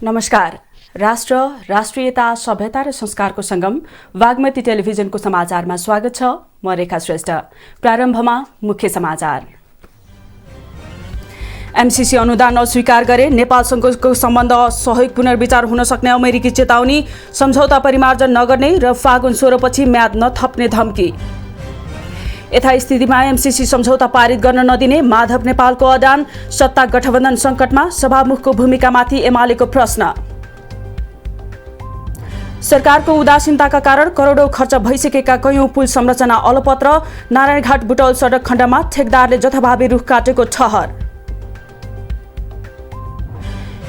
नमस्कार। राष्ट्र, राष्ट्रियता, सभ्यता र संस्कारको संगम बागमती टेलिभिजनको समाचारमा स्वागत छ। म रेखा श्रेष्ठ। प्रारम्भमा मुख्य समाचार। एमसीसी अनुदान अस्वीकार गरे, नेपालसँगको सम्बन्ध सहयोग पुनर्विचार हुन सक्ने अमेरिकी चेतावनी, सम्झौता परिमार्जन नगर्ने र फागुन 16 पछि म्याद नथप्ने धम्की। यथास्थितिमा एमसीसी सम्झौता पारित गर्न नदिने माधव नेपालको अडान, सत्ता गठबन्धन सङ्कटमा सभामुखको भूमिकामाथि एमालेको प्रश्न। सरकारको उदासीनताका कारण करोडौं खर्च भइसकेका कैयौं पुल संरचना अलपत्र, नारायणघाट बुटौल सडक खण्डमा ठेकदारले जथाभावी रुख काटेको ठहर।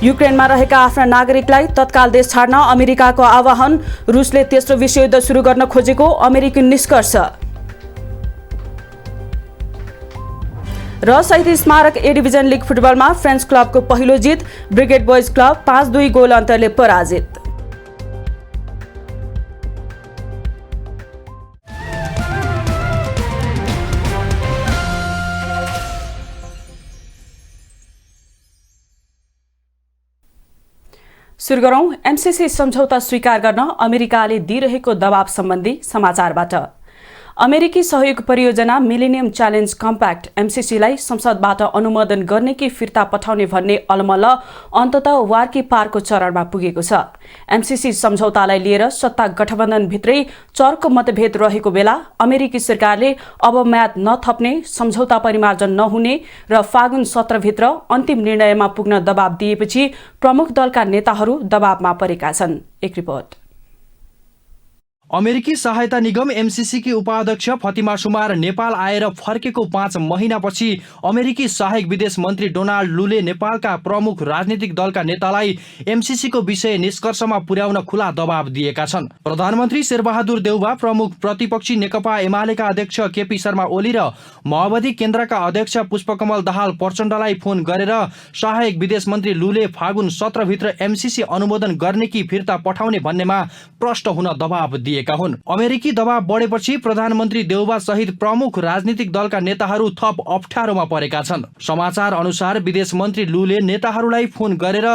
युक्रेनमा रहेका आफ्ना नागरिकलाई तत्काल देश छाड्न अमेरिकाको आह्वान, रुसले तेस्रो विश्वयुद्ध सुरु गर्न खोजेको अमेरिकी निष्कर्ष। र शहीद स्मारक ए डिभिजन लिग फुटबलमा फ्रेन्च क्लबको पहिलो जित, ब्रिगेड बोइज क्लब 5-2 गोल अन्तरले पराजित। सुरु गरौं एमसीसी सम्झौता स्वीकार गर्न अमेरिकाले दिइरहेको दबाव सम्बन्धी समाचारबाट। अमेरिकी सहयोग परियोजना मिलेनियम च्यालेन्ज कम्प्याक्ट एमसीसीलाई संसदबाट अनुमोदन गर्ने कि फिर्ता पठाउने भन्ने अलमल्ल अन्ततः वार्की पारको चरणमा पुगेको छ। एमसीसी सम्झौतालाई लिएर सत्ता गठबन्धनभित्रै चर्को मतभेद रहेको बेला अमेरिकी सरकारले अब म्याद नथप्ने, सम्झौता परिमार्जन नहुने र फागुन 17 भित्र अन्तिम निर्णयमा पुग्न दबाब दिएपछि प्रमुख दलका नेताहरू दबावमा परेका छन्। एक रिपोर्ट। अमेरिकी सहायता निगम एमसीसी की उपाध्यक्ष फतिमा सुमार नेपाल आएर फर्केको 5 महिनापछि अमेरिकी सहायक विदेश मन्त्री डोनाल्ड लूले नेपालका प्रमुख राजनीतिक दलका नेतालाई एमसीसी को विषय निष्कर्षमा पुर्याउन खुला दबाब दिएका छन्। प्रधानमन्त्री शेरबहादुर देउवा, प्रमुख प्रतिपक्षी नेकपा एमालेका अध्यक्ष केपी शर्मा ओली र माओवादी केन्द्रका अध्यक्ष पुष्पकमल दाहाल प्रचण्डलाई फोन गरेर सहायक विदेश मन्त्री लूले फागुन 17 भित्र एमसीसी अनुमोदन गर्ने कि फिर्ता पठाउने भन्नेमा प्रष्ट हुन दबाब दिए। अमेरिकी दबाव बढेपछि प्रधानमन्त्री देउवा सहित प्रमुख राजनीतिक दलका नेताहरू थप अप्ठ्यारोमा परेका छन्। समाचार अनुसार विदेश मन्त्री लूले नेताहरूलाई फोन गरेर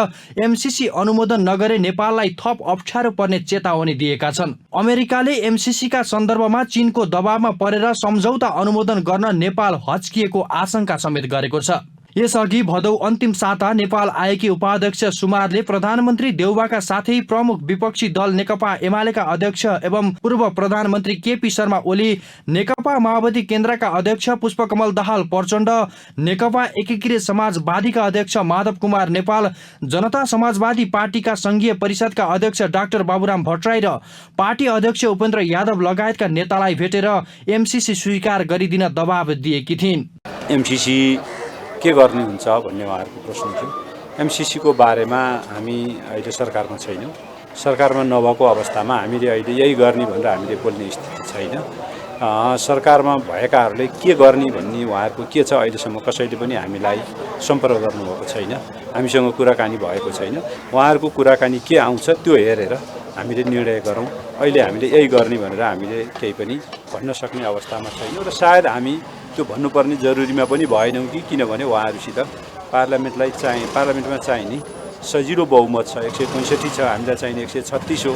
एमसीसी अनुमोदन नगरे नेपाललाई थप अप्ठ्यारो पर्ने चेतावनी दिएका छन्। अमेरिकाले एमसीसी का सन्दर्भमा चीनको दबावमा परेर सम्झौता अनुमोदन गर्न नेपाल हच्किएको आशंका समेत गरेको छ। यसअघि भदौ अन्तिम साता नेपाल आएकी उपाध्यक्ष सुमारले प्रधानमन्त्री देउवाका साथै प्रमुख विपक्षी दल नेकपा एमालेका अध्यक्ष एवं पूर्व प्रधानमन्त्री केपी शर्मा ओली, नेकपा माओवादी केन्द्रका अध्यक्ष पुष्पकमल दाहाल प्रचण्ड, नेकपा एकीकृत समाजवादीका अध्यक्ष माधव कुमार नेपाल, जनता समाजवादी पार्टीका संघीय परिषदका अध्यक्ष डाक्टर बाबुराम भट्टराई र पार्टी अध्यक्ष उपेन्द्र यादव लगायतका नेतालाई भेटेर एमसीसी स्वीकार गरिदिन दबाब दिएकी थिइन्। एमसीसी के गर्ने हुन्छ भन्ने उहाँहरूको प्रश्न थियो। एमसीसी को बारेमा हामी अहिले सरकारमा छैनौँ। सरकारमा नभएको अवस्थामा हामीले अहिले यही गर्ने भनेर हामीले बोल्ने स्थिति छैन। सरकारमा भएकाहरूले के गर्ने भन्ने उहाँहरूको के छ, अहिलेसम्म कसैले पनि हामीलाई सम्पर्क गर्नुभएको छैन। हामीसँग कुराकानी भएको छैन। उहाँहरूको कुराकानी के आउँछ त्यो हेरेर हामीले निर्णय गरौँ। अहिले हामीले यही गर्ने भनेर हामीले केही पनि भन्न सक्ने अवस्थामा छैनौँ र सायद हामी त्यो भन्नुपर्ने जरुरीमा पनि भएनौँ कि, किनभने उहाँहरूसित पार्लियामेन्टमा चाहिने सजिलो बहुमत छ, 165 छ, हामीलाई चाहिने 136 हो।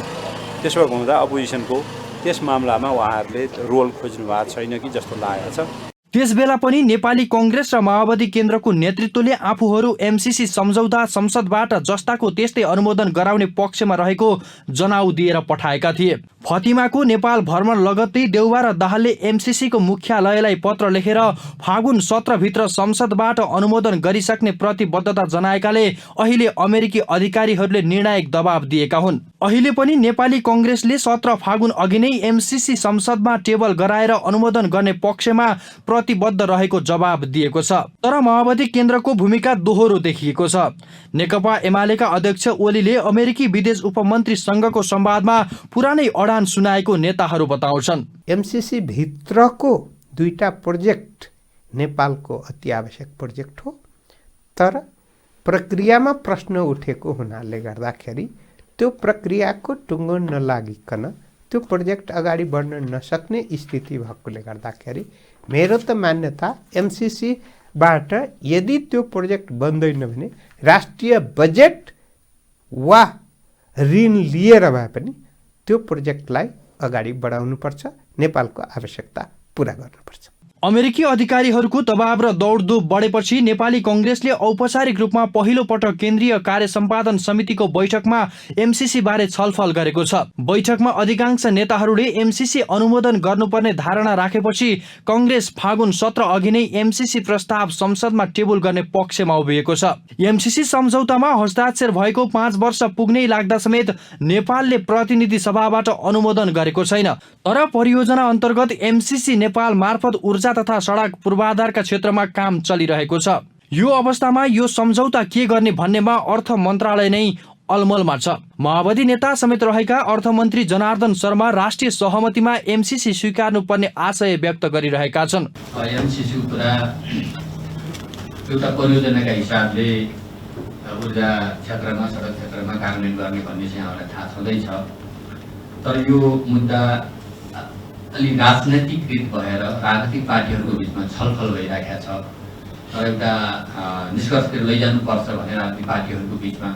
त्यसो भएको हुँदा अपोजिसनको त्यस मामलामा उहाँहरूले रोल खोज्नु भएको छैन कि जस्तो लागेको छ। त्यसबेला पनि नेपाली कांग्रेस र माओवादी केन्द्रको नेतृत्वले आफूहरू एमसीसी सम्झौता संसदबाट जस्ताको त्यस्तै अनुमोदन गराउने पक्षमा रहेको जनाउ दिएर पठाएका थिए। फतिमाको नेपाल भ्रमण लगत्तै देउवा र दाहालले एमसीसी को मुख्यालयलाई पत्र लेखेर फागुन 17 भित्र संसदबाट अनुमोदन गरिसक्ने प्रतिबद्धता जनाएकाले अहिले अमेरिकी अधिकारीहरूले निर्णायक दबाब दिएका हुन्। अहिले पनि नेपाली कांग्रेसले 17 फागुन अघि नै एमसीसी संसदमा टेबल गराएर अनुमोदन गर्ने पक्षमा प्रतिबद्ध रहेको जवाब दिएको छ। तर माओवादी केन्द्रको भूमिका दोहोरो देखिएको छ। नेकपा एमालेका अध्यक्ष ओलीले अमेरिकी विदेश उपमन्त्री सँगको संवादमा पुरानै अडान सुनाएको नेताहरू बताउँछन्। एमसीसी भित्रको दुईटा प्रोजेक्ट नेपालको अति आवश्यक प्रोजेक्ट हो, तर प्रक्रियामा प्रश्न उठेको हुनाले गर्दाखेरि त्यो प्रक्रियाको टुङ्गो नलागिकन त्यो प्रोजेक्ट अगाडि बढ्न नसक्ने स्थिति भएकोले गर्दाखेरि मेरो त मान्यता एमसीसीबाट यदि त्यो प्रोजेक्ट बन्दैन भने राष्ट्रिय बजेट वा ऋण लिएर भए पनि त्यो प्रोजेक्टलाई अगाडि बढाउनुपर्छ, नेपालको आवश्यकता पुरा गर्नुपर्छ। अमेरिकी अधिकारीहरूको दबाव र दौडधुप बढेपछि नेपाली कङ्ग्रेसले औपचारिक रूपमा पहिलो पटक केन्द्रीय कार्य सम्पादन समितिको बैठकमा एमसीसी बारे छलफल गरेको छ। बैठकमा अधिकांश नेताहरूले एमसीसी अनुमोदन गर्नुपर्ने धारणा राखेपछि कङ्ग्रेस फागुन 17 अघि नै एमसीसी प्रस्ताव संसदमा टेबल गर्ने पक्षमा उभिएको छ। एमसीसी सम्झौतामा हस्ताक्षर भएको 5 वर्ष पुग्नै लाग्दा समेत नेपालले प्रतिनिधि सभाबाट अनुमोदन गरेको छैन। तर परियोजना अन्तर्गत एमसीसी नेपाल मार्फत ऊर्जा तथा सडक पूर्वाधारका क्षेत्रमा काम चलिरहेको छ। यो अवस्थामा यो सम्झौता के गर्ने भन्नेमा अर्थ मन्त्रालय नै अलमलमा छ। माओवादी नेता समेत रहेका अर्थमन्त्री जनार्दन शर्मा राष्ट्रिय सहमतिमा एमसीसी स्वीकार्नुपर्ने आशय व्यक्त गरिरहेका छन्। एमसीसी कुरा एउटा परियोजनाका हिसाबले ऊर्जा क्षेत्रमा सडक क्षेत्रमा कार्यान्वयन गर्ने भन्ने चाहिँ हामीलाई थाहा छँदैछ। तर यो मुद्दा अलि राजनैतिकृत भएर राजनीतिक पार्टीहरूको बिचमा छलफल भइरहेको छ। तर एउटा निष्कर्षतिर लैजानुपर्छ भने राजनीतिक पार्टीहरूको बिचमा,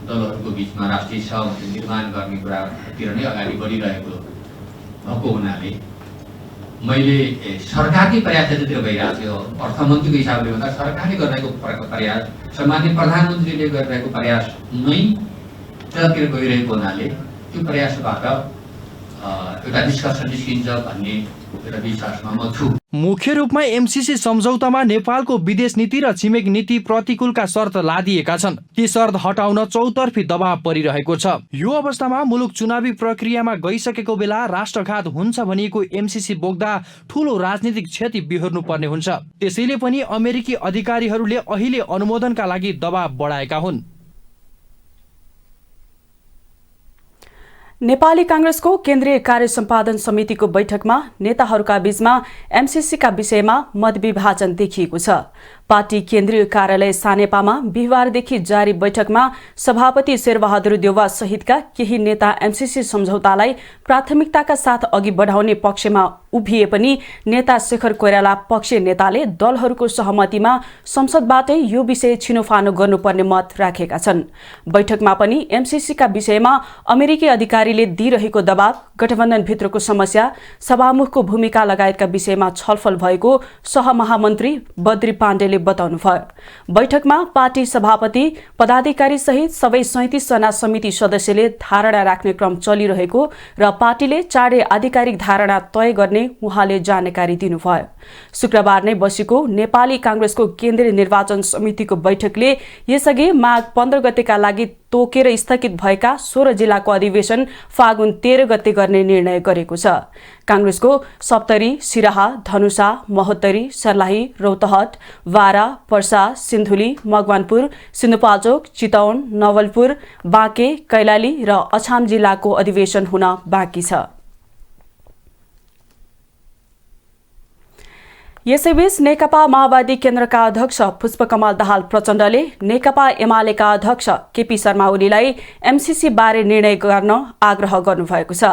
दलहरूको बिचमा राष्ट्रिय सहमति निर्माण गर्ने कुरातिर नै अगाडि बढिरहेको भएको हुनाले मैले सरकारकै प्रयास यतातिर भइरहेको थियो। अर्थमन्त्रीको हिसाबले भन्दा सरकारले गरिरहेको प्रयास, सामान्य प्रधानमन्त्रीले गरिरहेको प्रयास नै त्यतातिर गइरहेको हुनाले त्यो प्रयासबाट एउटा निष्कर्ष निस्किन्छ भन्ने एउटा विश्वासमा म छु। मुख्य रूपमा एमसीसी सम्झौतामा नेपालको विदेश नीति र छिमेक नीति प्रतिकूलका शर्त लादिएका छन्। ती शर्त हटाउन चौतर्फी दबाव परिरहेको छ। यो अवस्थामा मुलुक चुनावी प्रक्रियामा गइसकेको बेला राष्ट्रघात हुन्छ भनिएको एमसीसी बोक्दा ठूलो राजनीतिक क्षति बिहोर्नु पर्ने हुन्छ। त्यसैले पनि अमेरिकी अधिकारीहरूले अहिले अनुमोदनका लागि दबाव बढाएका हुन्। नेपाली कांग्रेसको केन्द्रीय कार्य सम्पादन समितिको बैठकमा नेताहरूका बीचमा एमसीसीका विषयमा मतविभाजन देखिएको छ। पार्टी केन्द्रीय कार्यालय सानेपामा बिहिबारदेखि जारी बैठकमा सभापति शेरबहादुर देउवा सहितका केही नेता एमसीसी सम्झौतालाई प्राथमिकताका साथ अघि बढाउने पक्षमा उभिए पनि नेता शेखर कोइराला पक्षीय नेताले दलहरूको सहमतिमा संसदबाटै यो विषय छिनोफानो गर्नुपर्ने मत राखेका छन्। बैठकमा पनि एमसीसीका विषयमा अमेरिकी अधिकारीले दिइरहेको दबाव, गठबन्धनभित्रको समस्या, सभामुखको भूमिका लगायतका विषयमा छलफल भएको सहमहामन्त्री बद्री पाण्डेले बताउनुभयो। बैठकमा पार्टी सभापति, पदाधिकारी सहित सबै 37 जना समिति सदस्यले धारणा राख्ने क्रम चलिरहेको र पार्टीले चाँडै आधिकारिक धारणा तय गर्ने उहाँले जानकारी दिनुभयो। शुक्रबार नै बसेको नेपाली कांग्रेसको केन्द्रीय निर्वाचन समितिको बैठकले यसअघि माघ 15 गतेका लागि तोकेर स्थगित भएका 16 जिल्लाको अधिवेशन फागुन 13 गते गर्ने निर्णय गरेको छ। कांग्रेसको सप्तरी, सिराहा, धनुषा, महोत्तरी, सर्लाही, रौतहट, वारा, पर्सा, सिन्धुली, मकवानपुर, सिन्धुपाल्चोक, चितवन, नवलपुर, बाँके, कैलाली र अछाम जिल्लाको अधिवेशन हुन बाँकी छ। यसैबीच नेकपा माओवादी केन्द्रका अध्यक्ष पुष्पकमल दाहाल प्रचण्डले नेकपा एमालेका अध्यक्ष केपी शर्मा ओलीलाई एमसीसी बारे निर्णय गर्न आग्रह गर्नुभएको छ।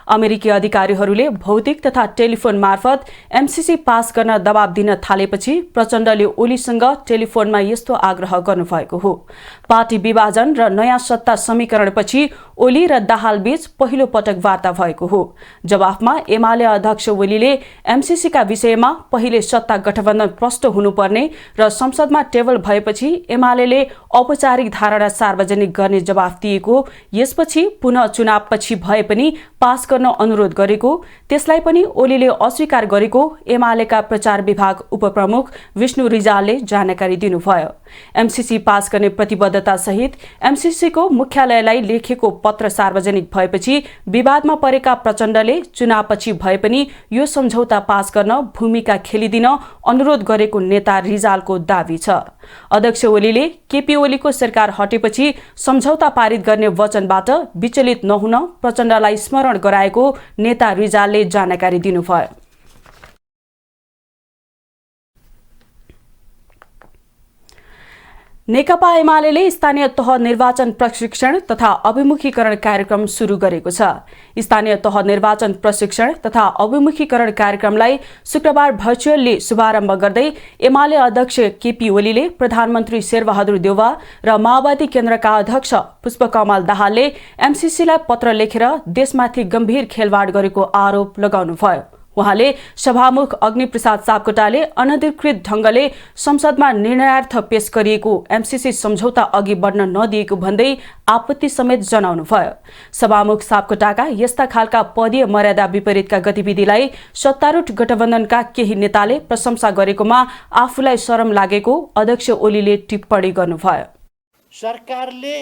अमेरिकी अधिकारीहरूले भौतिक तथा टेलिफोन मार्फत एमसीसी पास गर्न दबाव दिन थालेपछि प्रचण्डले ओलीसँग टेलिफोनमा यस्तो आग्रह गर्नुभएको हो। पार्टी विभाजन र नयाँ सत्ता समीकरणपछि ओली र दाहाल बीच पहिलो पटक वार्ता भएको हो। जवाफमा एमाले अध्यक्ष ओलीले एमसीसीका विषयमा पहिले सत्ता गठबन्धन प्रष्ट हुनुपर्ने र संसदमा टेबल भएपछि एमालेले औपचारिक धारणा सार्वजनिक गर्ने जवाफ दिएको, यसपछि पुनः चुनावपछि भए पनि पास गर्न अनुरोध गरेको, त्यसलाई पनि ओलीले अस्वीकार गरेको एमालेका प्रचार विभाग उपप्रमुख विष्णु रिजालले जानकारी दिनुभयो। एमसीसी पास गर्ने प्रतिबद्धता सहित एमसीसीको मुख्यालयलाई लेखेको पत्र सार्वजनिक भएपछि विवादमा परेका प्रचण्डले चुनावपछि भए पनि यो सम्झौता पास गर्न भूमिका खेलिदिन अनुरोध गरेको नेता रिजालको दावी छ। अध्यक्ष ओलीले केपी ओलीको सरकार हटेपछि सम्झौता पारित गर्ने वचनबाट विचलित नहुन प्रचण्डलाई स्मरण गराएको नेता रिजालले जानकारी दिनुभयो। नेकपा एमाले स्थानीय तह निर्वाचन प्रशिक्षण तथा अभिमुखीकरण कार्यक्रम सुरु गरेको छ। स्थानीय तह निर्वाचन प्रशिक्षण तथा अभिमुखीकरण कार्यक्रमलाई शुक्रबार भर्चुअली शुभारम्भ गर्दै एमाले अध्यक्ष केपी ओलीले प्रधानमन्त्री शेरबहादुर देउवा र माओवादी केन्द्रका अध्यक्ष पुष्पकमल दाहालले एमसीसीलाई पत्र लेखेर देशमाथि गम्भीर खेलवाड गरेको आरोप लगाउनुभयो। उहाँले सभामुख अग्निप्रसाद सापकोटाले अनधिकृत ढंगले संसदमा निर्णयार्थ पेश गरिएको एमसीसी सम्झौता अघि बढ्न नदिएको भन्दै आपत्ति समेत जनाउनुभयो। सभामुख सापकोटाका यस्ता खालका पदीय मर्यादा विपरीतका गतिविधिलाई सत्तारूढ गठबन्धनका केही नेताले प्रशंसा गरेकोमा आफूलाई शरम लागेको अध्यक्ष ओलीले टिप्पणी गर्नुभयो। सरकारले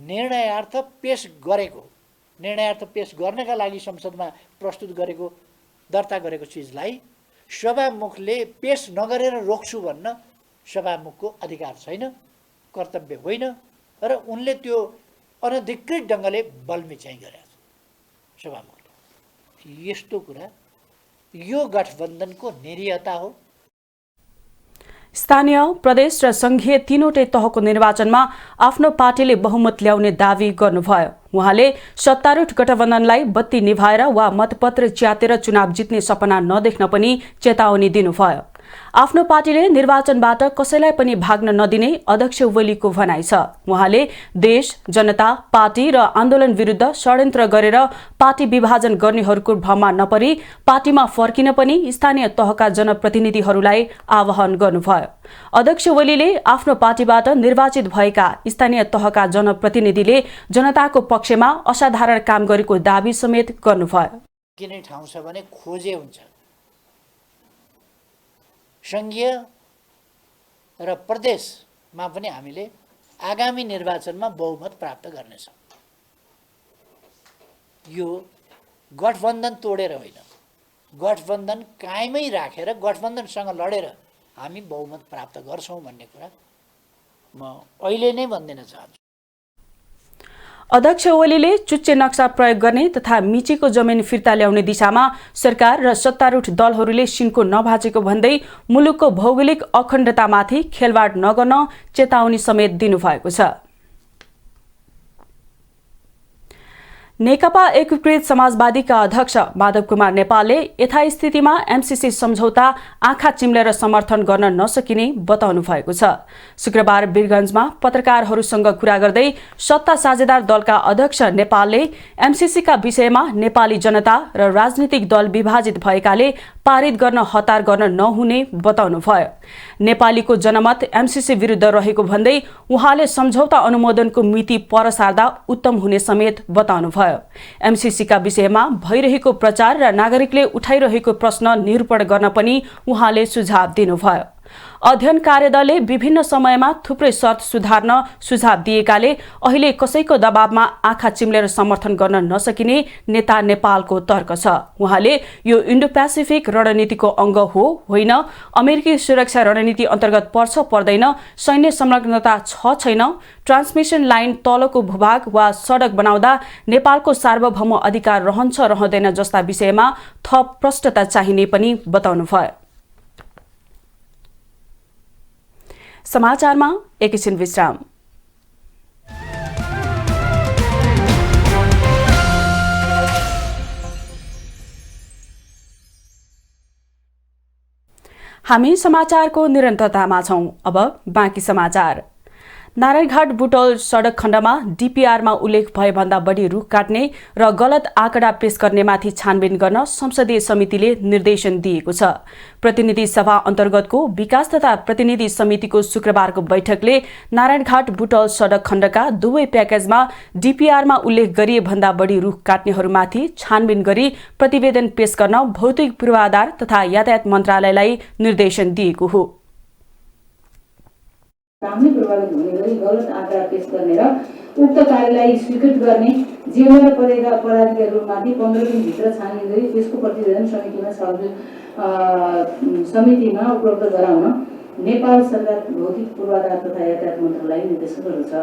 निर्णयार्थ पेश गर्नका लागि संसदमा प्रस्तुत गरेको दर्ता गरेको चिजलाई सभामुखले पेश नगरेर रोक्छु भन्न सभामुखको अधिकार छैन, कर्तव्य होइन र उनले त्यो अनधिकृत ढङ्गले बल्मी चाहिँ गरेको छ सभामुखले। यस्तो कुरा यो गठबन्धनको निरीहता हो। स्थानीय, प्रदेश र संघीय तीनवटै तहको निर्वाचनमा आफ्नो पार्टीले बहुमत ल्याउने दावी गर्नुभयो। उहाँले सत्तारूढ गठबन्धनलाई बत्ती निभाएर वा मतपत्र च्यातेर चुनाव जित्ने सपना नदेख्न पनि चेतावनी दिनुभयो। आफ्नो पार्टीले निर्वाचनबाट कसैलाई पनि भाग्न नदिने अध्यक्ष ओलीको भनाइ छ। उहाँले देश, जनता, पार्टी र आन्दोलन विरुद्ध षड्यन्त्र गरेर पार्टी विभाजन गर्नेहरूको भ्रममा नपरी पार्टीमा फर्किन पनि स्थानीय तहका जनप्रतिनिधिहरूलाई आह्वान गर्नुभयो। अध्यक्ष ओलीले आफ्नो पार्टीबाट निर्वाचित भएका स्थानीय तहका जनप्रतिनिधिले जनताको पक्षमा असाधारण काम गरेको दावी समेत गर्नुभयो। किन ठाउँ छ भने खोजे हुन्छ। संघीय र प्रदेशमा पनि हामीले आगामी निर्वाचनमा बहुमत प्राप्त गर्नेछौँ। यो गठबन्धन तोडेर होइन, गठबन्धन कायमै राखेर गठबन्धनसँग लडेर हामी बहुमत प्राप्त गर्छौँ भन्ने कुरा म अहिले नै भनिदिन चाहन्छु। अध्यक्ष ओलीले चुच्चे नक्सा प्रयोग गर्ने तथा मिचेको जमिन फिर्ता ल्याउने दिशामा सरकार र सत्तारूढ दलहरूले सिन्को नभाचेको भन्दै मुलुकको भौगोलिक अखण्डतामाथि खेलवाड नगर्न चेतावनी समेत दिनुभएको छ। नेकपा एकीकृत समाजवादीका अध्यक्ष माधव कुमार नेपालले यथास्थितिमा एमसीसी सम्झौता आँखा चिम्लेर समर्थन गर्न नसकिने बताउनु भएको छ। शुक्रबार वीरगञ्जमा पत्रकारहरूसँग कुरा गर्दै सत्ता साझेदार दलका अध्यक्ष नेपालले एमसीसीका विषयमा नेपाली जनता र राजनीतिक दल विभाजित भएकाले पारित गर्न हतार गर्न नहुने बताउनुभयो। नेपालीको जनमत एमसीसी विरुद्ध रहेको भन्दै उहाँले सम्झौता अनुमोदनको मिति पर सार्दा उत्तम हुने समेत बताउनुभयो। एमसीसीका विषयमा भइरहेको प्रचार र नागरिकले उठाइरहेको प्रश्न निरूपण गर्न पनि उहाँले सुझाव दिनुभयो। अध्ययन कार्यदलले विभिन्न समयमा थुप्रै शर्त सुधार्न सुझाव दिएकाले अहिले कसैको दबावमा आँखा चिम्लेर समर्थन गर्न नसकिने नेता नेपालको तर्क छ। उहाँले यो इन्डो पेसिफिक रणनीतिको अङ्ग हो होइन, अमेरिकी सुरक्षा रणनीति अन्तर्गत पर्छ पर्दैन, सैन्य संलग्नता छ छैन, ट्रान्समिसन लाइन तलको भूभाग वा सडक बनाउँदा नेपालको सार्वभौम अधिकार रहन्छ रहँदैन जस्ता विषयमा थप प्रष्टता चाहिने पनि बताउनुभयो। समाचारमा एकैछिन विश्राम। हामी समाचारको निरन्तरतामा छौं। अब बाँकी समाचार। नारायणघाट बुटौल सडक खण्डमा डीपीआरमा उल्लेख भएभन्दा बढी रुख काट्ने र गलत आँकडा पेश गर्नेमाथि छानबिन गर्न संसदीय समितिले निर्देशन दिएको छ। प्रतिनिधि सभा अन्तर्गतको विकास तथा प्रतिनिधि समितिको शुक्रबारको बैठकले नारायणघाट बुटौल सडक खण्डका दुवै प्याकेजमा डीपीआरमा उल्लेख गरिए भन्दा बढी रुख काट्नेहरूमाथि छानबिन गरी प्रतिवेदन पेश गर्न भौतिक पूर्वाधार तथा यातायात मन्त्रालयलाई निर्देशन दिएको हो। कामले प्रभावित हुने गरी गलत आँकडा पेश गर्ने र उक्त कार्यलाई स्वीकृत गर्ने जिम्मेवार परेका पदाधिकारीहरूमाथि 15 दिनभित्र छानबिन गरी त्यसको प्रतिवेदन समितिमा उपलब्ध गराउन नेपाल सरकार भौतिक पूर्वाधार तथा यातायात मन्त्रालयलाई निर्देशन गर्दछ।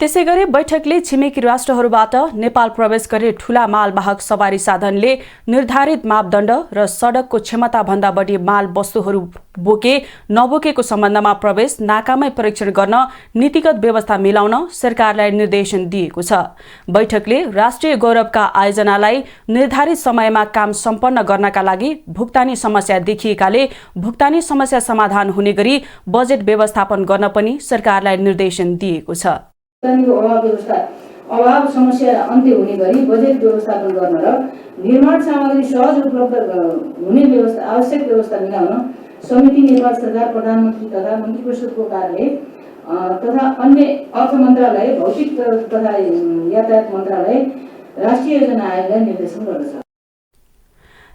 त्यसैगरी बैठकले छिमेकी राष्ट्रहरूबाट नेपाल प्रवेश गर्ने ठूला मालवाहक सवारी साधनले निर्धारित मापदण्ड र सडकको क्षमताभन्दा बढी माल वस्तुहरू बोके नबोकेको सम्बन्धमा प्रवेश नाकामै परीक्षण गर्न नीतिगत व्यवस्था मिलाउन सरकारलाई निर्देशन दिएको छ। बैठकले राष्ट्रिय गौरवका आयोजनालाई निर्धारित समयमा काम सम्पन्न गर्नका लागि भुक्तानी समस्या देखिएकाले भुक्तानी समस्या समाधान हुने गरी बजेट व्यवस्थापन गर्न पनि सरकारलाई निर्देशन दिएको छ। अभाव समस्या अन्त्य हुने गरी बजेट व्यवस्थापन गर्न र निर्माण सामग्री सहज उपलब्ध हुने व्यवस्था आवश्यक व्यवस्था मिलाउन समिति नेपाल सरकार प्रधानमन्त्री तथा मन्त्रीपरिषदको कार्यालय तथा अन्य अर्थ मन्त्रालय भौतिक तथा यातायात मन्त्रालय राष्ट्रिय योजना आयोगलाई निर्देशन गर्दछ।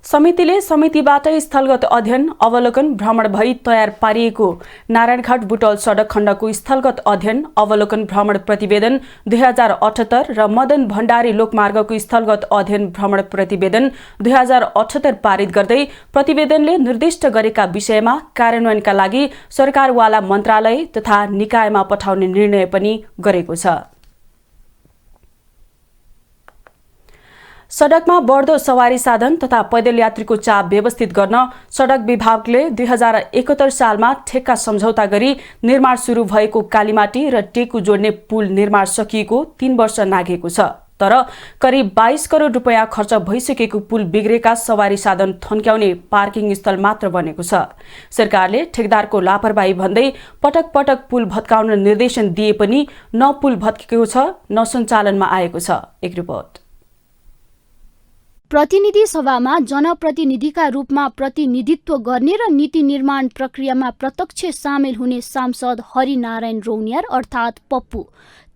समितिले समितिबाट स्थलगत अध्ययन अवलोकन भ्रमण भई तयार पारिएको नारायणघाट बुटौल सडक खण्डको स्थलगत अध्ययन अवलोकन भ्रमण प्रतिवेदन 2078 र मदन भण्डारी लोकमार्गको स्थलगत अध्ययन भ्रमण प्रतिवेदन 2078 पारित गर्दै प्रतिवेदनले निर्दिष्ट गरेका विषयमा कार्यान्वयनका लागि सरकारवाला मन्त्रालय तथा निकायमा पठाउने निर्णय पनि गरेको छ। सडकमा बढ्दो सवारी साधन तथा पैदल यात्रीको चाप व्यवस्थित गर्न सडक विभागले 2071 सालमा ठेक्का सम्झौता गरी निर्माण सुरु भएको कालीमाटी र टेकु जोड्ने पुल निर्माण सकिएको 3 वर्ष नाघेको छ। तर करिब 22 करोड रुपैयाँ खर्च भइसकेको पुल बिग्रेका सवारी साधन थन्क्याउने पार्किङ स्थल मात्र बनेको छ। सरकारले ठेकदारको लापरवाही भन्दै पटक पटक पुल भत्काउन निर्देशन दिए पनि न पुल भत्केको छ न सञ्चालनमा आएको छ। एक रिपोर्ट। प्रतिनिधि सभामा जनप्रतिनिधिका रूपमा प्रतिनिधित्व गर्ने र नीति निर्माण प्रक्रियामा प्रत्यक्ष सामेल हुने सांसद हरिनारायण रौनियार अर्थात् पप्पू।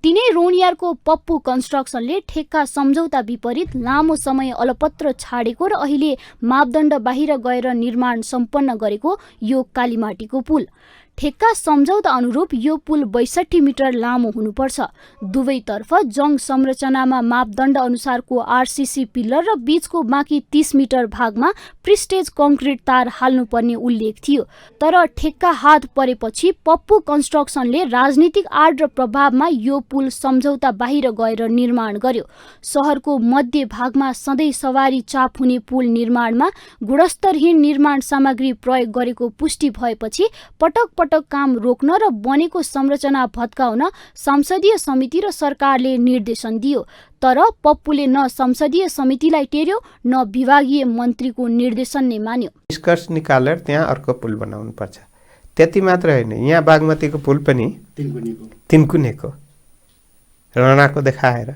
तिनै रौनियारको पप्पू कन्स्ट्रक्सनले ठेक्का सम्झौता विपरीत लामो समय अलपत्र छाडेको र अहिले मापदण्ड बाहिर गएर निर्माण सम्पन्न गरेको यो कालीमाटीको पुल। ठेक्का सम्झौता अनुरूप यो पुल 62 मिटर लामो हुनुपर्छ। दुवैतर्फ जङ संरचनामा मापदण्ड अनुसारको आरसीसी पिल्लर र बीचको बाँकी 30 मिटर भागमा प्रिस्टेज कङ्क्रिट तार हाल्नुपर्ने उल्लेख थियो। तर ठेक्का हात परेपछि पप्पू कन्स्ट्रक्सनले राजनीतिक आड र प्रभावमा यो पुल सम्झौता बाहिर गएर निर्माण गर्यो। सहरको मध्य भागमा सधैँ सवारी चाप हुने पुल निर्माणमा गुणस्तरहीन निर्माण सामग्री प्रयोग गरेको पुष्टि भएपछि पटक पटक काम रोक्न र बनेको संरचना भत्काउन संसदीय समिति र सरकारले निर्देशन दियो। तर पप्पूले न संसदीय समितिलाई टेर्यो न विभागीय मन्त्रीको निर्देशन नै मान्यो। निष्कर्ष निकालेर त्यहाँ अर्को पुल बनाउनु पर्छ। त्यति मात्र होइन, यहाँ बागमतीको पुल पनि तिनकुनेको राणाको देखाएर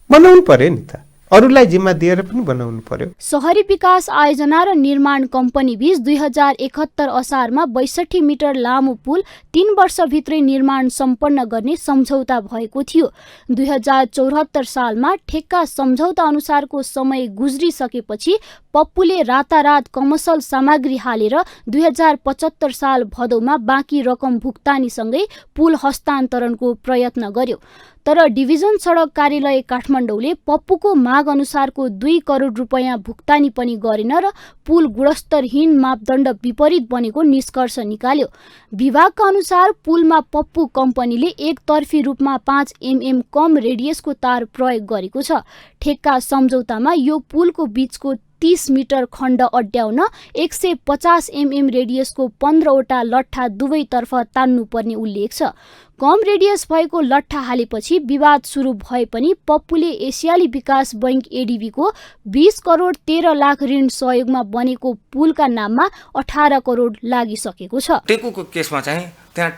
बनाउनु पर्यो नि त, अरूलाई जिम्मा दिएर पनि बनाउनु पर्यो। शहरी विकास आयोजना र निर्माण कम्पनी बीच 2071 असारमा 62 मिटर लामो पुल 3 वर्षभित्रै निर्माण सम्पन्न गर्ने सम्झौता भएको थियो। 2074 सालमा ठेक्का सम्झौता अनुसारको समय गुज्रिसकेपछि पप्पूले रातारात कमर्सल सामग्री हालेर 2075 साल भदौमा बाँकी रकम भुक्तानीसँगै पुल हस्तान्तरणको प्रयत्न गर्यो। तर डिभिजन सडक कार्यालय काठमाडौँले पप्पूको माग अनुसारको 2 करोड रुपैयाँ भुक्तानी पनि गरेन र पुल गुणस्तरहीन मापदण्ड विपरीत बनेको निष्कर्ष निकाल्यो। विभागका अनुसार पुलमा पप्पू कम्पनीले एकतर्फी रूपमा 5 mm कम रेडियसको तार प्रयोग गरेको छ। ठेक्का सम्झौतामा यो पुलको बीचको 30 मिटर खण्ड अड्याउन 150 mm रेडियसको 15 वटा लट्ठा दुवैतर्फ तान्नुपर्ने उल्लेख छ। कम रेडियस भएको लट्ठा हालेपछि विवाद सुरु भए पनि पप्पूले एसियाली विकास बैंक एडीबीको 20 करोड 13 लाख ऋण सहयोगमा बनेको पुलका नाममा 18 करोड लागिसकेको छ। टेकुको केसमा चाहिँ त्यहाँ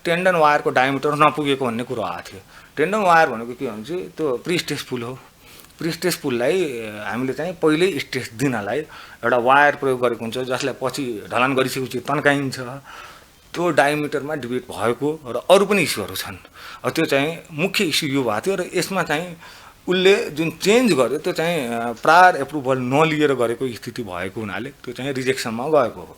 टेन्डन वायरको डायमिटर नपुगेको भन्ने कुरो आएको थियो। टेन्डन वायर भनेको के भन्छ, त्यो प्रिस्टेज पुल हो। प्रिस्टेज पुललाई हामीले चाहिँ पहिल्यै स्टेज दिनलाई एउटा वायर प्रयोग गरेको हुन्छ, जसलाई पछि ढलान गरिसकेपछि तन्काइन्छ। त्यो डायमिटरमा डिबेट भएको र अरू पनि इस्युहरू छन्। त्यो चाहिँ मुख्य इस्यु यो भएको थियो र यसमा चाहिँ उसले जुन चेन्ज गर्यो त्यो चाहिँ प्रायर एप्रुभल नलिएर गरेको स्थिति भएको हुनाले त्यो चाहिँ रिजेक्सनमा गएको हो।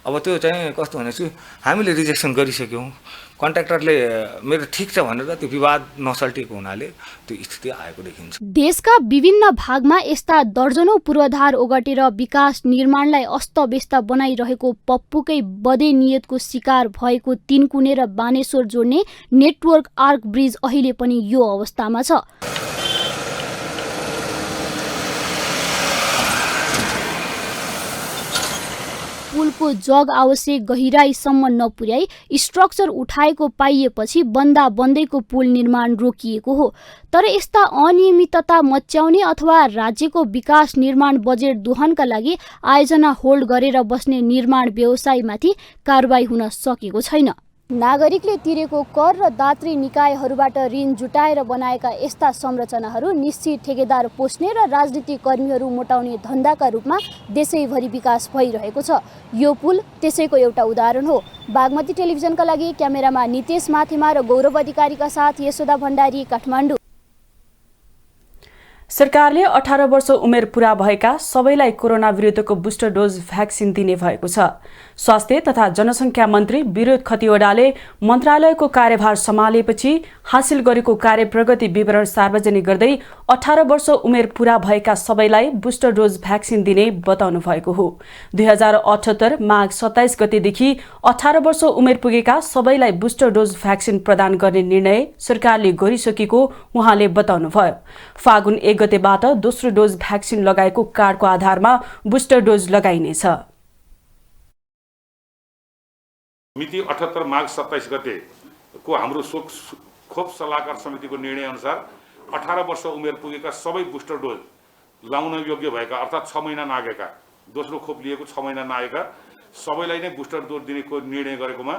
अब त्यो चाहिँ कस्तो भनेपछि हामीले रिजेक्सन गरिसक्यौँ, कन्ट्र्याक्टरले मेरो ठिक छ भनेर त्यो विवाद नसल्टिएको हुनाले त्यो स्थिति आएको देखिन्छ। देशका विभिन्न भागमा यस्ता दर्जनौं पूर्वाधार ओगटेर विकास निर्माणलाई अस्तव्यस्त बनाइरहेको पप्पुकै बदे नियतको शिकार भएको तीनकुने र बानेश्वर जोड्ने नेटवर्क आर्क ब्रिज अहिले पनि यो अवस्थामा छ। पुलको जग आवश्यक गहिराईसम्म नपुर्याई स्ट्रक्चर उठाएको पाइएपछि बन्दा बन्दैको पुल निर्माण रोकिएको हो। तर यस्ता अनियमितता मच्याउने अथवा राज्यको विकास निर्माण बजेट दोहनका लागि आयोजना होल्ड गरेर बस्ने निर्माण व्यवसायमाथि कारबाही हुन सकेको छैन। नागरिकले तिरेको कर र दात्री निकायहरूबाट ऋण जुटाएर बनाएका यस्ता संरचनाहरू निश्चित ठेकेदार पोस्ने र राजनीतिक कर्मीहरू मोटाउने धन्दाका रूपमा देशैभरि विकास भइरहेको छ। यो पुल त्यसैको एउटा उदाहरण हो। बागमती टेलिभिजनका लागि क्यामेरामा नितेश माथेमा र गौरव अधिकारीका साथ यशोदा भण्डारी, काठमाडौँ। सरकारले 18 वर्ष उमेर पूरा भएका सबैलाई कोरोना विरुद्धको बुस्टर डोज भ्याक्सिन दिने भएको छ। स्वास्थ्य तथा जनसङ्ख्या मन्त्री विरोध खतिवडाले मन्त्रालयको कार्यभार सम्हालेपछि हासिल गरेको कार्य प्रगति विवरण सार्वजनिक गर्दै 18 वर्ष उमेर पूरा भएका सबैलाई बुस्टर डोज भ्याक्सिन दिने बताउनु भएको हो। 2078 माघ 27 गतेदेखि 18 वर्ष उमेर पुगेका सबैलाई बुस्टर डोज भ्याक्सिन प्रदान गर्ने निर्णय सरकारले गरिसकेको उहाँले बताउनुभयो। फागुन 1 गतेबाट दोस्रो डोज भ्याक्सिन लगाएको कार्डको आधारमा बुस्टर डोज लगाइनेछ। मिति 78 माघ 27 गतेको हाम्रो खोप सल्लाहकार समितिको निर्णय अनुसार 18 वर्ष उमेर पुगेका सबै बुस्टर डोज लाउन योग्य भएका अर्थात् 6 महिना नागेका, दोस्रो खोप लिएको 6 महिना नागेका सबैलाई नै बुस्टर डोज दिनेको निर्णय गरेकोमा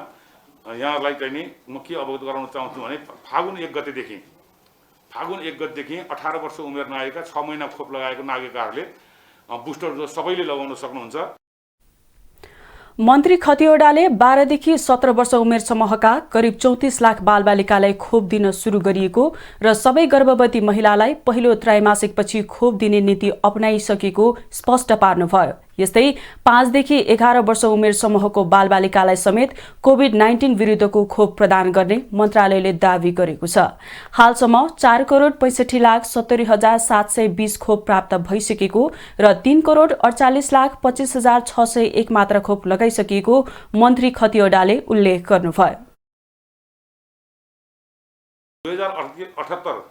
यहाँलाई चाहिँ नि म के अवगत गराउन चाहन्छु भने फागुन 1 गतेदेखि 18 वर्ष उमेर नागेका 6 महिना खोप लगाएको नागरिकहरूले बुस्टर डोज सबैले लगाउन सक्नुहुन्छ। मन्त्री खतिवडाले 12 देखि 17 वर्ष उमेर समूहका करिब 34 लाख बालबालिकालाई खोप दिन सुरु गरिएको र सबै गर्भवती महिलालाई पहिलो त्रैमासिकपछि खोप दिने नीति अपनाइसकेको स्पष्ट पार्नुभयो। यस्तै 5 देखि 11 वर्ष उमेर समूहको बालबालिकालाई समेत कोभिड-19 विरुद्धको खोप प्रदान गर्ने मन्त्रालयले दावी गरेको छ। हालसम्म 4,65,70,720 खोप प्राप्त भइसकेको र 3,48,25,601 मात्र खोप लगाइसकिएको मन्त्री खतिवडाले उल्लेख गर्नुभयो। 2078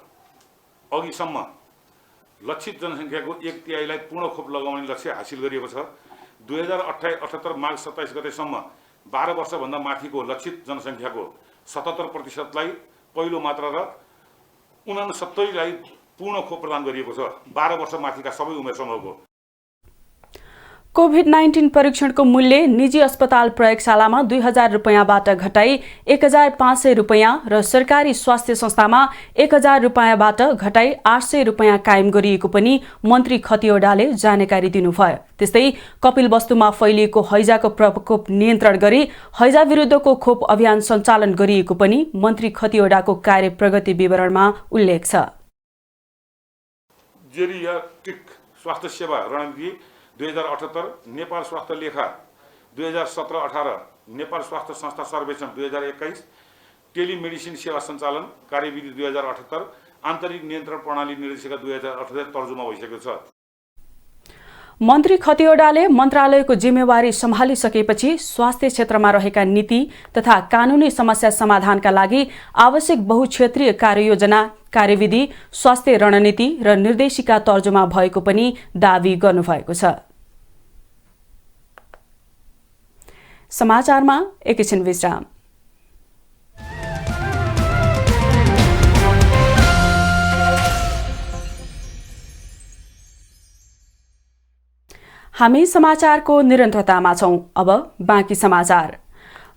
अघिसम्म लक्षित जनसङ्ख्याको 1/3लाई पूर्ण खोप लगाउने लक्ष्य हासिल गरिएको छ। 2078 माघ 27 गतेसम्म 12 वर्षभन्दा माथिको लक्षित जनसङ्ख्याको 77%लाई पहिलो मात्रा र 69लाई पूर्ण खोप प्रदान गरिएको छ। 12 वर्ष माथिका सबै उमेर समूहको कोभिड-19 परीक्षणको मूल्य निजी अस्पताल प्रयोगशालामा 2000 रुपैयाँबाट घटाई 1500 रुपैयाँ र सरकारी स्वास्थ्य संस्थामा 1000 रुपैयाँबाट घटाई 800 रुपैयाँ कायम गरिएको पनि मन्त्री खतिवडाले जानकारी दिनुभयो। त्यस्तै कपिलवस्तुमा फैलिएको हैजाको प्रकोप नियन्त्रण गरी हैजा विरुद्धको खोप अभियान सञ्चालन गरिएको पनि मन्त्री खतिवडाको कार्य प्रगति विवरणमा उल्लेख छ। जेरियाट्रिक स्वास्थ्य सेवा रणनीति 2078, नेपाल स्वास्थ्य लेखा 2017-18, नेपाल स्वास्थ्य संस्था सर्वेक्षण 2021, टेलिमेडिसिन सेवा सञ्चालन कार्यविधि 2078, आन्तरिक नियन्त्रण प्रणाली निर्देशिका 2078 तर्जुमा भइसकेको छ। मन्त्री खतिवडाले मन्त्रालयको जिम्मेवारी सम्हालिसकेपछि स्वास्थ्य क्षेत्रमा रहेका नीति तथा कानुनी समस्या समाधानका लागि आवश्यक बहुक्षेत्रीय कार्ययोजना, कार्यविधि, स्वास्थ्य रणनीति र निर्देशिका तर्जुमा भएको पनि दावी गर्नुभएको छ। समाचारमा एकैछिन विश्राम। हामी समाचारको निरन्तरतामा छौं। अब बाँकी समाचार।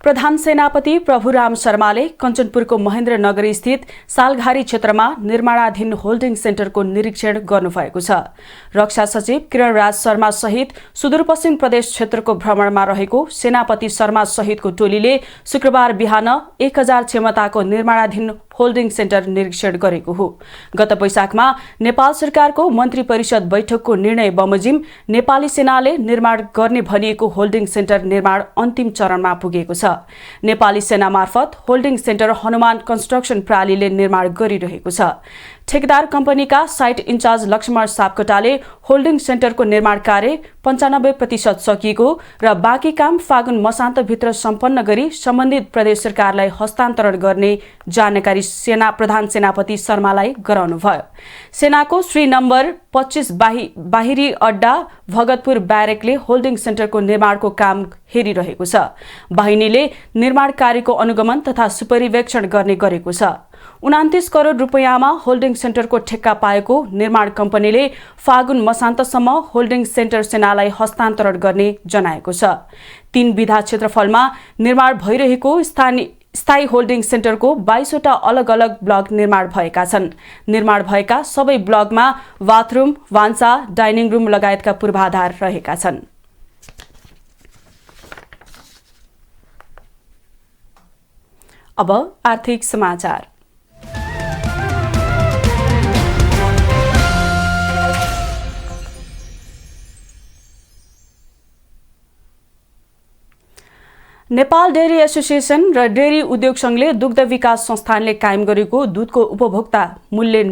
प्रधान सेनापति प्रभुराम शर्माले कञ्चनपुरको महेन्द्रनगर स्थित सालघारी क्षेत्रमा निर्माणाधीन होल्डिङ सेन्टरको निरीक्षण गर्नुभएको छ। रक्षा सचिव किरणराज शर्मा सहित सुदूरपश्चिम प्रदेश क्षेत्रको भ्रमणमा रहेको सेनापति शर्मा सहितको टोलीले शुक्रबार बिहान 1000 क्षमताको निर्माणाधीन होल्डिङ सेन्टर निरीक्षण गरेको हो। गत वैशाखमा नेपाल सरकारको मन्त्री परिषद बैठकको निर्णय बमोजिम नेपाली सेनाले निर्माण गर्ने भनिएको होल्डिङ सेन्टर निर्माण अन्तिम चरणमा पुगेको छ। नेपाली सेना मार्फत होल्डिङ सेन्टर हनुमान कन्स्ट्रक्सन प्रणालीले निर्माण गरिरहेको छ। ठेकेदार कम्पनीका साइट इन्चार्ज लक्ष्मण सापकोटाले होल्डिङ सेन्टरको निर्माण कार्य 95% सकिएको र बाँकी काम फागुन मसान्तभित्र सम्पन्न गरी सम्बन्धित प्रदेश सरकारलाई हस्तान्तरण गर्ने जानकारी सेना प्रधान सेनापति शर्मालाई गराउनुभयो। सेनाको श्री नम्बर 25 बाहिरी अड्डा भगतपुर ब्यारेकले होल्डिङ सेन्टरको निर्माणको काम हेरिरहेको छ। बाहिनीले निर्माण कार्यको अनुगमन तथा सुपरिवेक्षण गर्ने गरेको छ। 29 करोड रुपैयाँमा होल्डिङ सेन्टरको ठेक्का पाएको निर्माण कम्पनीले फागुन मसान्तसम्म होल्डिङ सेन्टर सेनालाई हस्तान्तरण गर्ने जनाएको छ। 3 विधा क्षेत्रफलमा निर्माण भइरहेको स्थायी होल्डिङ सेन्टरको 22 वटा अलग अलग ब्लक निर्माण भएका छन्। निर्माण भएका सबै ब्लकमा बाथरुम, भान्सा, डाइनिङ रुम लगायतका पूर्वाधार रहेका छन्। अब आर्थिक समाचार। नेपाल डेयरी एसोसिएसन र डेयरी उद्योग संघले दुग्ध विकास संस्थानले कायम गरेको दूधको उपभोक्ता मूल्य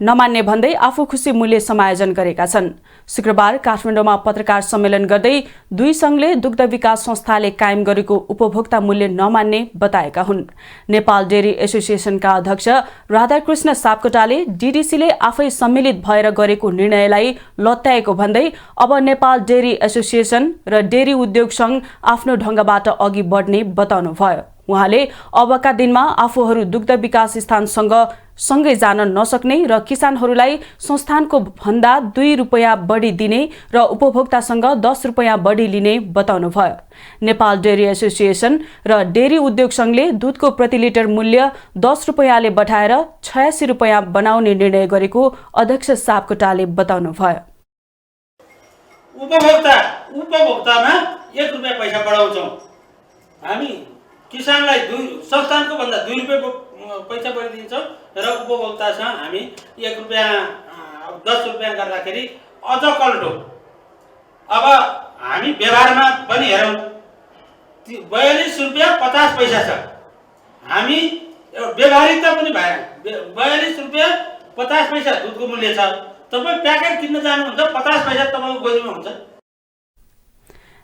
नमान्ने भन्दै आफू खुसी मूल्य समायोजन गरेका छन्। शुक्रबार काठमाडौँमा पत्रकार सम्मेलन गर्दै दुई संघले दुग्ध विकास संस्थाले कायम गरेको उपभोक्ता मूल्य नमान्ने बताएका हुन्। नेपाल डेयरी एसोसिएसनका अध्यक्ष राधाकृष्ण सापकोटाले डीडीसीले आफै सम्मिलित भएर गरेको निर्णयलाई लत्याएको भन्दै अब नेपाल डेयरी एसोसिएसन र डेयरी उद्योग संघ आफ्नो ढंगबाट अघि बढ्ने बताउनुभयो। उहाँले अबका दिनमा आफूहरू दुग्ध विकास स्थानसँग सँगै जान नसक्ने र किसानहरूलाई संस्थानको भन्दा 2 रुपैयाँ बढी दिने र उपभोक्तासँग 10 रुपैयाँ बढी लिने बताउनुभयो। नेपाल डेयरी एसोसिएसन र डेयरी उद्योग संघले दूधको प्रति लिटर मूल्य 10 रुपैयाँले बढाएर 86 रुपैयाँ बनाउने निर्णय गरेको अध्यक्ष सापकोटाले बताउनुभयो। उपभोक्तामा 1 रुपैयाँ पैसा बढाउँछौँ हामी, किसानलाई संस्थानको भन्दा 2 रुपैयाँ पैसा बढी दिन्छौँ र उपभोक्तासँग हामी 1 रुपैयाँ 10 रुपैयाँ गर्दाखेरि अझ कल्टो। अब हामी व्यवहारमा पनि हेरौँ, 42 रुपैयाँ 50 पैसा छ। हामी व्यवहारिकता पनि भएन। 42 रुपैयाँ 50 पैसा दुधको मूल्य छ। तपाईँ प्याकेट किन्न जानुहुन्छ 50 पैसा तपाईँको गोजीमा हुन्छ।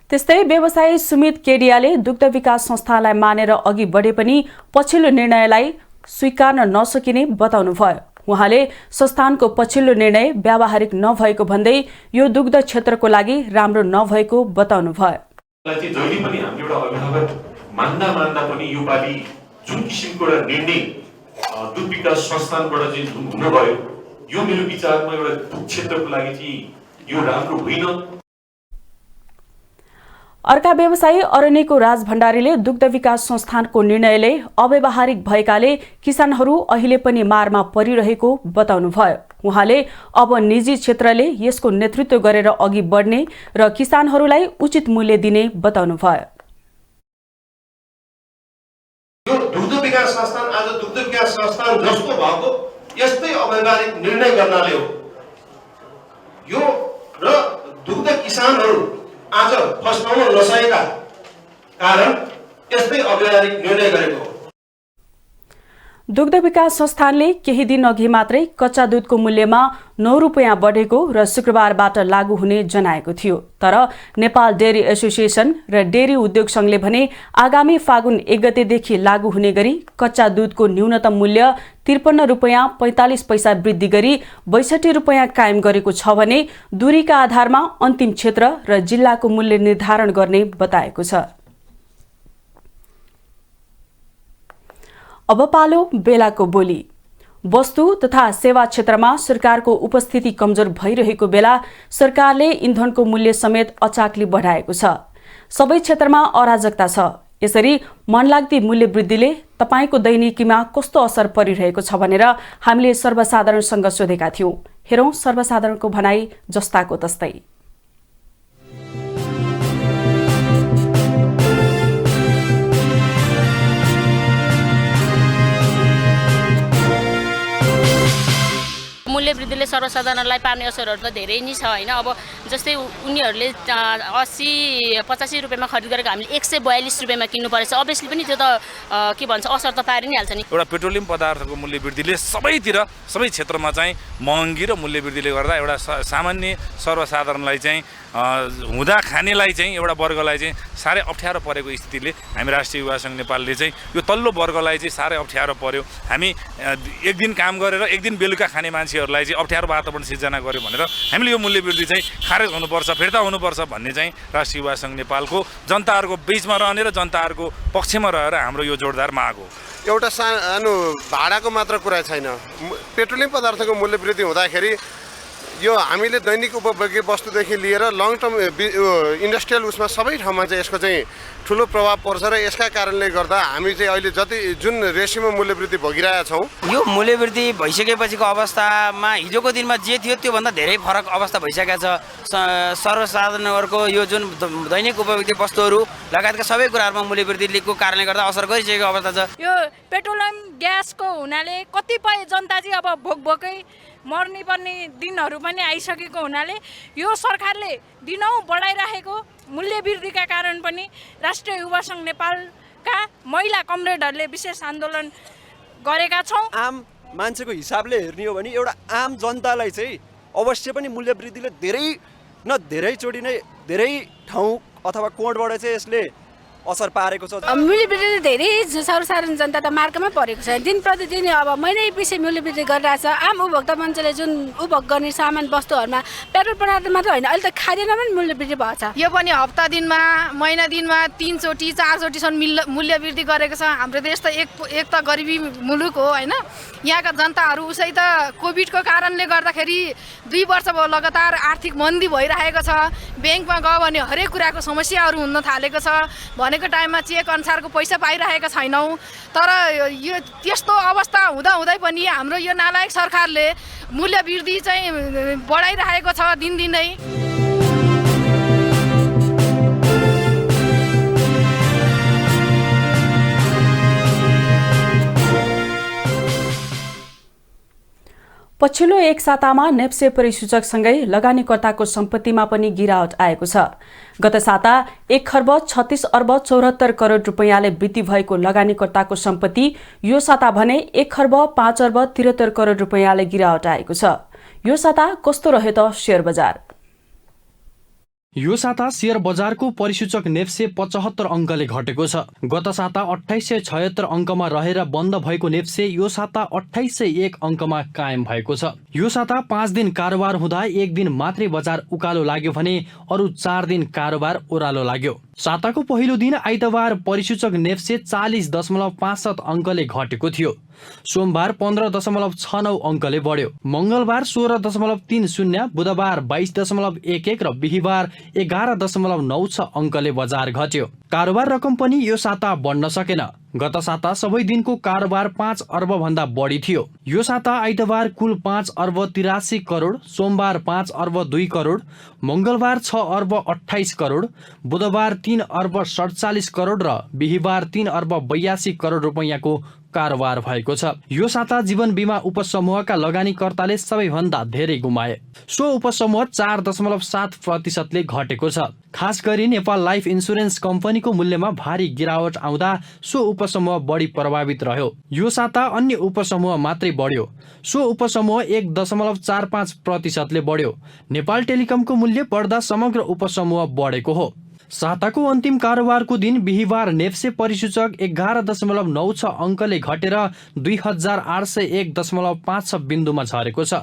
त्यस्तै व्यवसायी सुमित केडियाले दुग्ध विकास संस्थालाई मानेर अघि बढे पनि पछिल्लो निर्णयलाई स्वीकार्न नसकिने बताउनुभयो। उहाँले संस्थानको पछिल्लो निर्णय व्यावहारिक नभएको भन्दै यो दुग्ध क्षेत्रको लागि राम्रो नभएको बताउनुभयो। जहिले पनि हामी एउटा अभिभावक मान्दा पनि यो पालि जुन किसिमको एउटा निर्णय दुग्ध विकास संस्थानबाट चाहिँ हुन भयो, यो मेरो विचारमा एउटा दुग्ध क्षेत्रको लागि चाहिँ यो राम्रो होइन। अर्का व्यवसायी अरण्यको राज भण्डारीले दुग्ध विकास संस्थानको निर्णयले अव्यावहारिक भएकाले किसानहरू अहिले पनि मारमा परिरहेको बताउनुभयो। उहाँले अब निजी क्षेत्रले यसको नेतृत्व गरेर अघि बढ्ने र किसानहरूलाई उचित मूल्य दिने बताउनुभयो। यो दुग्ध विकास संस्थान आज दुग्ध विकास संस्थान जस्तो भएको यस्तै अव्यावहारिक निर्णय गर्नाले हो। यो र दुग्ध किसानहरू आज फस्टाउन नसकेका कारण यस्तै अव्यावहारिक निर्णय गरेको हो। दुग्ध विकास संस्थानले केही दिन अघि मात्रै कच्चा दूधको मूल्यमा 9 रुपैयाँ बढेको र शुक्रबारबाट लागू हुने जनाएको थियो। तर नेपाल डेयरी एसोसिएसन र डेयरी उद्योग संघले भने आगामी फागुन 1 गतेदेखि लागू हुने गरी कच्चा दूधको न्यूनतम मूल्य 53 रुपैयाँ 45 पैसा वृद्धि गरी 62 रुपैयाँ कायम गरेको छ भने दूरीका आधारमा अन्तिम क्षेत्र र जिल्लाको मूल्य निर्धारण गर्ने बताएको छ। अब पालो बेलाको बोली। वस्तु तथा सेवा क्षेत्रमा सरकारको उपस्थिति कमजोर भइरहेको बेला सरकारले इन्धनको मूल्य समेत अचाकली बढाएको छ। सबै क्षेत्रमा अराजकता छ। यसरी मनलाग्दी मूल्य वृद्धिले तपाईको दैनिकीमा कस्तो असर परिरहेको छ भनेर हामीले सर्वसाधारणसँग सोधेका थियौं। हेरौं सर्वसाधारणको भनाई जस्ताको तस्तै। मूल्य वृद्धिले सर्वसाधारणलाई पार्ने असरहरू त धेरै नै छ होइन। अब जस्तै उनीहरूले 80-85 रुपियाँमा खरिद गरेको हामीले 142 रुपियाँमा किन्नु परेछ, अभियसली पनि त्यो त के भन्छ असर त पारि नै हाल्छ नि। एउटा पेट्रोलियम पदार्थको मूल्य वृद्धिले सबैतिर सबै क्षेत्रमा चाहिँ महँगी र मूल्य वृद्धिले गर्दा एउटा सामान्य सर्वसाधारणलाई चाहिँ हुँदा खानेलाई चाहिँ एउटा वर्गलाई चाहिँ साह्रै अप्ठ्यारो परेको स्थितिले हामी राष्ट्रिय युवा सङ्घ नेपालले चाहिँ यो तल्लो वर्गलाई चाहिँ साह्रै अप्ठ्यारो पर्यो, हामी एक दिन काम गरेर एक दिन बेलुका खाने मान्छेहरूलाई चाहिँ अप्ठ्यारो वातावरण सिर्जना गर्यो भनेर हामीले यो मूल्य वृद्धि चाहिँ खारेज हुनुपर्छ, फिर्ता हुनुपर्छ भन्ने चाहिँ राष्ट्रिय युवा सङ्घ नेपालको जनताहरूको बिचमा रहने र जनताहरूको पक्षमा रहेर हाम्रो यो जोडदार माग हो। एउटा सानो भाडाको मात्र कुरा छैन, पेट्रोलियम पदार्थको मूल्य वृद्धि हुँदाखेरि यो हामीले दैनिक उपभोग्य वस्तुदेखि लिएर लङ टर्म इन्डस्ट्रियल उसमा सबै ठाउँमा चाहिँ यसको चाहिँ ठुलो प्रभाव पर्छ र यसका कारणले गर्दा हामी चाहिँ अहिले जति जुन रेसियोमा मूल्य वृद्धि भोगिरहेका छौँ, यो मूल्य वृद्धि भइसकेपछिको अवस्थामा हिजोको दिनमा जे थियो त्योभन्दा धेरै फरक अवस्था भइसकेको छ। सर्वसाधारणहरूको यो जुन दैनिक उपभोग्य वस्तुहरू लगायतका सबै कुराहरूमा मूल्य वृद्धिको कारणले गर्दा असर गरिसकेको अवस्था छ। यो पेट्रोलियम ग्यासको हुनाले कतिपय जनता चाहिँ अब भोकै मर्ने पर्ने दिनहरू पनि आइसकेको हुनाले यो सरकारले दिनौँ बढाइराखेको मूल्य वृद्धिका कारण पनि राष्ट्रिय युवा सङ्घ नेपालका महिला कमरेडहरूले विशेष आन्दोलन गरेका छौँ। आम मान्छेको हिसाबले हेर्ने हो भने एउटा आम जनतालाई चाहिँ अवश्य पनि मूल्य वृद्धिले धेरैचोटि नै धेरै ठाउँ अथवा कोणबाट चाहिँ यसले असर पारेको छ। मूल्य वृद्धि धेरै सर्वसाधारण जनता त मार्गमा परेको छ, दिन प्रतिदिन अब महिनै पछि मूल्य वृद्धि गरिरहेछ। आम उपभोक्ता मान्छेले जुन उपभोग गर्ने सामान वस्तुहरूमा पेट्रोल पदार्थ मात्र होइन, अहिले त खाद्यमा पनि मूल्य वृद्धि भएको छ। यो पनि हप्ता दिनमा महिना दिनमा 3 चोटि 4 चोटिसम्म मूल्य वृद्धि गरेको छ। हाम्रो देश त एक त गरिबी मुलुक हो होइन, यहाँका जनताहरू उसै त कोभिडको कारणले गर्दाखेरि 2 वर्ष भयो लगातार आर्थिक मन्दी भइरहेको छ। ब्याङ्कमा गयो भने हरेक कुराको समस्याहरू हुन थालेको छ, भनेको टाइममा चेक अनुसारको पैसा पाइरहेका छैनौँ। तर यो त्यस्तो अवस्था हुँदाहुँदै पनि हाम्रो यो नालायक सरकारले मूल्य वृद्धि चाहिँ बढाइरहेको छ दिनदिनै। पछिल्लो एक सातामा नेप्से परिसूचकसँगै लगानीकर्ताको सम्पत्तिमा पनि गिरावट आएको छ। गत साता 1,36,74 करोड रुपैयाँले वृद्धि भएको लगानीकर्ताको सम्पत्ति यो साता भने 1,05,73 करोड रुपैयाँले गिरावट आएको छ। यो साता कस्तो रह्यो त शेयर बजार? यो साता शेयर बजारको परिसूचक नेप्से 75 अङ्कले घटेको छ। गत साता 2876 अङ्कमा रहेर बन्द भएको नेप्से यो साता 2801 अङ्कमा कायम भएको छ। यो साता 5 दिन कारोबार हुँदा एक दिन मात्रै बजार उकालो लाग्यो भने अरू 4 दिन कारोबार ओह्रालो लाग्यो। साताको पहिलो दिन आइतबार परिसूचक नेप्से 40.57 अङ्कले घटेको थियो। सोमबार 15.69 अङ्कले बढ्यो। मङ्गलबार 16.30, बुधबार 22.11 र बिहिबार 11.96 अङ्कले बजार घट्यो। कारोबार रकम पनि यो साता बढ्न सकेन। गत साता सबै दिनको कारोबार 5 अर्ब भन्दा बढी थियो। यो साता आइतबार कुल 5 अर्ब 83 करोड, सोमबार 5 अर्ब 2 करोड, मङ्गलबार 6 अर्ब 28 करोड, बुधबार 3 अर्ब 47 करोड र बिहिबार 3 अर्ब 82 करोड रुपैयाँको कारोबार भएको छ। यो साता जीवन बीमा उपसमूहका लगानीकर्ताले सबैभन्दा धेरै गुमाए। सो उपसमूह 4.7% घटेको छ। खास गरी नेपाल लाइफ इन्सुरेन्स कम्पनीको मूल्यमा भारी गिरावट आउँदा सो उपसमूह बढी प्रभावित रह्यो। यो साता अन्य उपसमूह मात्रै बढ्यो। सो उपसमूह 1.45% बढ्यो। नेपाल टेलिकमको मूल्य बढ्दा समग्र उपसमूह बढेको हो। साताको अन्तिम कारोबारको दिन बिहिबार नेप्से परिसूचक 11.96 अङ्कले घटेर 2801.56 बिन्दुमा झरेको छ।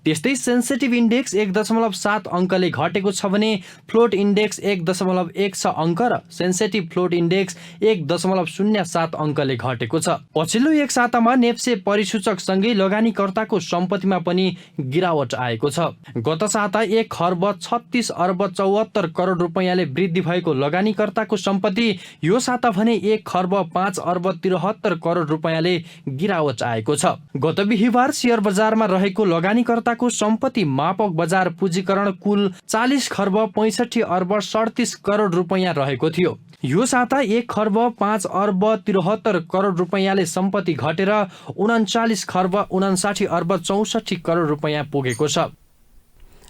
त्यस्तै सेन्सिटिभ इन्डेक्स 1.7 अङ्कले घटेको छ भने फ्लोट इन्डेक्स 1.16 अङ्क र सेन्सिटिभ फ्लोट इन्डेक्स 1.07 अङ्कले घटेको छ। पछिल्लो एक सातामा नेप्से परिसूचकसँगै लगानीकर्ताको सम्पत्तिमा पनि गिरावट आएको छ। गत साता 1,36,74 करोड रुपैयाँले वृद्धि भएको लगानीकर्ताको सम्पत्ति यो साता भने 1,05,73 करोड रुपैयाँले गिरावट आएको छ। गत बिहिबार शेयर बजारमा रहेको लगानीकर्ताको सम्पत्ति मापक बजार पुँजीकरण कुल 40,65,37 करोड रुपैयाँ रहेको थियो। यो साता 1 खर्ब 5 अर्ब 73 करोड रुपैयाँले सम्पत्ति घटेर 39 खर्ब 59 अर्ब 64 करोड रुपैयाँ पुगेको छ।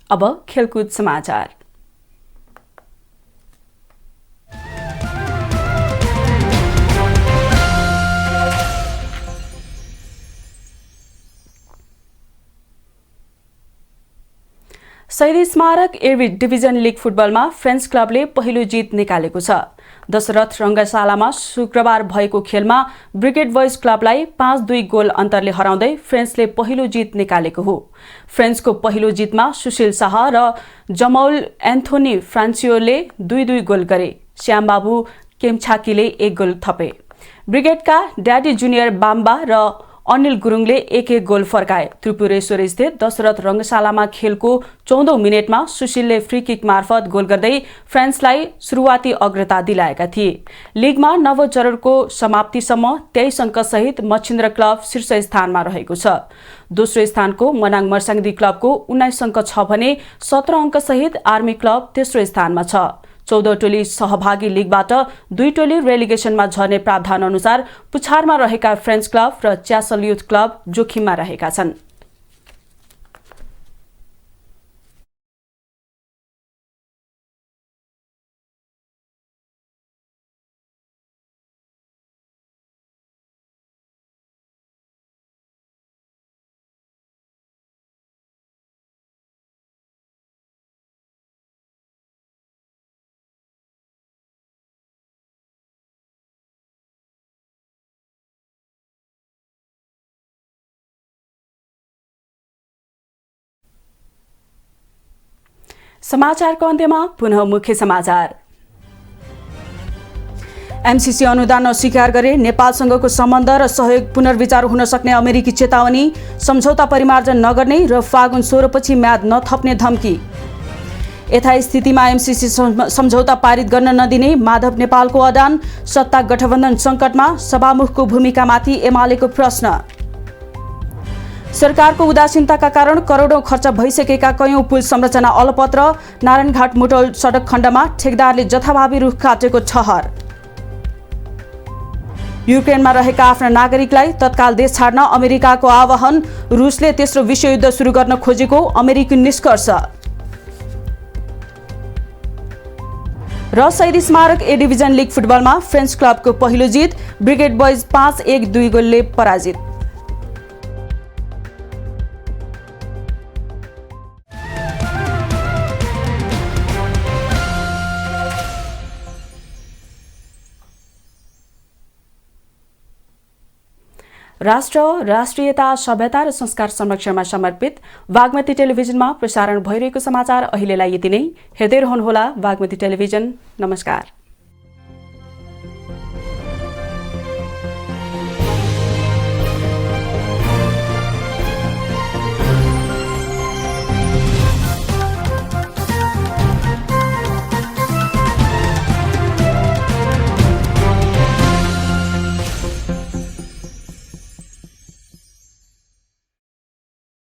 अब खेलकुद समाचार। शहीद स्मारक ए डिभिजन लिग फुटबलमा फ्रेन्च क्लबले पहिलो जित निकालेको छ। दशरथ रङ्गशालामा शुक्रबार भएको खेलमा ब्रिगेड बोइज क्लबलाई 5-2 गोल अन्तरले हराउँदै फ्रेन्चले पहिलो जित निकालेको हो। फ्रेन्चको पहिलो जितमा सुशील शाह र जमौल एन्थोनी फ्रान्सियोले 2-2 गोल गरे। श्यामबाबु केम्छाकीले 1 गोल थपे। ब्रिगेडका ड्याडी जुनियर बाम्बा र अनिल गुरुङले 1-1 गोल फर्काए। त्रिपुरेश्वर स्थित दशरथ रङ्गशालामा खेलको 14औं मिनेटमा सुशीलले फ्री किक मार्फत गोल गर्दै फ्रान्सलाई सुरुवाती अग्रता दिलाएका थिए। लिगमा नवजरको समाप्तिसम्म 23 अङ्कसहित मच्छिन्द्र क्लब शीर्ष स्थानमा रहेको छ। दोस्रो स्थानको मनाङ मर्साङदी क्लबको 19 अङ्क छ भने 17 अङ्कसहित आर्मी क्लब तेस्रो स्थानमा छ। 14 टोली सहभागी लिगबाट 2 टोली रेलिगेसनमा झर्ने प्रावधान अनुसार पुछारमा रहेका फ्रेन्च क्लब र च्यासल युथ क्लब जोखिममा रहेका छन्। समाचारको अन्त्यमा पुनः मुख्य समाचार। एमसीसी अनुदान अस्वीकार गरे नेपालसँगको सम्बन्ध र सहयोग पुनर्विचार हुन सक्ने अमेरिकी चेतावनी। सम्झौता परिमार्जन नगर्ने र फागुन 16 पछि म्याद नथप्ने धम्की। यथास्थितिमा एमसीसी सम्झौता पारित गर्न नदिने माधव नेपालको अडान। सत्ता गठबन्धन सङ्कटमा सभामुखको भूमिकामाथि एमालेको प्रश्न। सरकारको उदासीनताका कारण करोडौं खर्च भइसकेका कयौं पुल संरचना अलपत्र। नारायणघाट मुटोल सडक खण्डमा ठेकदारले जथाभावी रुख काटेको ठहर। युक्रेनमा रहेका आफ्ना नागरिकलाई तत्काल देश छाड्न अमेरिकाको आह्वान। रुसले तेस्रो विश्वयुद्ध सुरु गर्न खोजेको अमेरिकी निष्कर्ष। र शहीद स्मारक ए डिभिजन लिग फुटबलमा फ्रेन्च क्लबको पहिलो जित। ब्रिगेड बोइज 5-1-2 गोलले पराजित। राष्ट्र, राष्ट्रियता, सभ्यता र संस्कार संरक्षणमा समर्पित बागमती टेलिभिजनमा प्रसारण भइरहेको समाचार अहिलेलाई यति नै। हेर्दै रहनुहोला बागमती टेलिभिजन। नमस्कार।